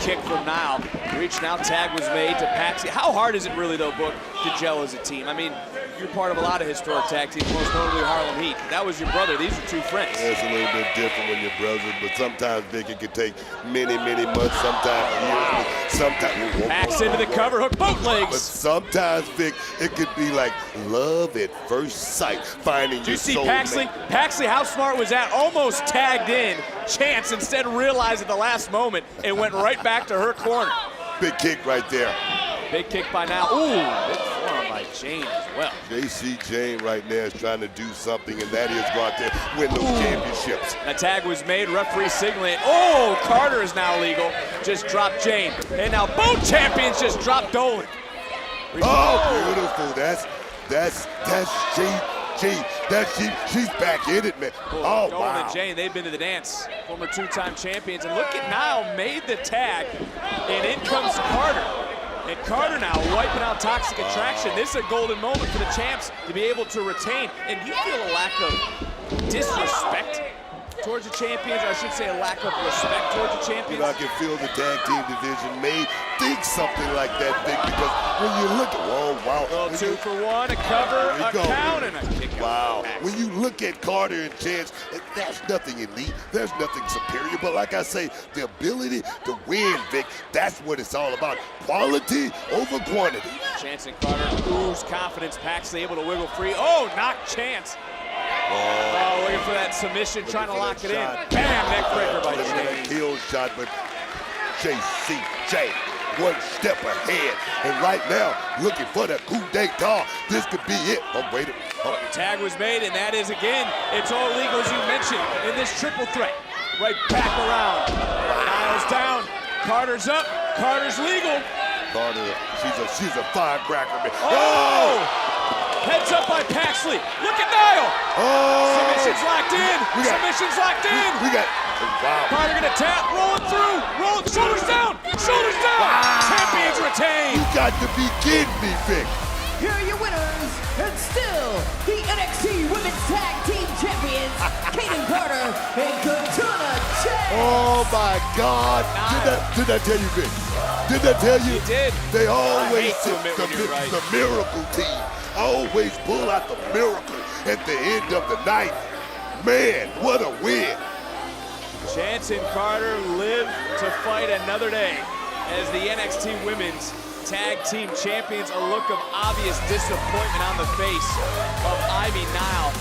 kick from Nile. Reach now, tag was made to Paxley. How hard is it really, though, Book, to gel as a team? I mean, you're part of a lot of historic tag teams, most notably Harlem Heat. That was your brother. These are two friends. Yeah, it's a little bit different when you're brothers, but sometimes, Vic, it can take many, many months, sometimes years, sometimes. Pax into the cover, hook, both legs. But sometimes, Vic, it could be like love at first sight, finding Did you your see soulmate. Paxley? Paxley, how smart was that? Almost tagged in. Chance instead realized at the last moment and went right back to her corner. Big kick right there. Big kick by now. Ooh, big forearm by Jane as well. JC Jane right now is trying to do something, and that is go out there, win those championships. A tag was made, referee signaling. Oh, Carter is now legal. Just dropped Jane. And now both champions just dropped Dolan. Oh, beautiful. That's JG. She's back in it, man. Oh, Dolan wow. and Jane, they've been to the dance. Former two-time champions. And look at Nile made the tag. And in comes Carter. And Carter now wiping out Toxic Attraction. This is a golden moment for the champs to be able to retain. And you feel a lack of disrespect towards the champions, or I should say a lack of respect towards the champions? I can feel the tag team division may think something like that, Vic, because when you look at, whoa, wow. Well, 2 for 1, a cover, a count, and a kick out. Wow. When you look at Carter and Chance, there's nothing elite, there's nothing superior, but like I say, the ability to win, Vic, that's what it's all about. Quality over quantity. Chance and Carter ooze confidence. Paxley able to wiggle free. Oh, knocked Chance. Oh, looking for that submission, trying to lock it in. Bam, neck breaker by Jane. Kill shot, but JCJ one step ahead. And right now, looking for the coup d'etat. This could be it. Oh, wait. Oh. Tag was made, and that is, again, it's all legal, as you mentioned, in this triple threat. Right back around. Niles down. Carter's up. Carter's legal. Carter, she's a firecracker, man. Oh! Heads up by Paxley. Look at Nile. Oh! Submission's locked in. Submission's locked in. We got, wow. Carter gonna tap, rolling through. Shoulders down. Shoulders down. Wow. Champions retained. You got to be kidding me, Vic. Here are your winners, and still the NXT Women's Tag Team Champions, Kaden Carter and Katana Chance. Oh my God! Did I tell you, Vic? Did I tell you? You did. They always I hate to admit when you're right. the miracle team. Always pull out the miracle at the end of the night. Man, what a win! Chance and Carter live to fight another day as the NXT Women's Tag Team Champions. A look of obvious disappointment on the face of Ivy Nile.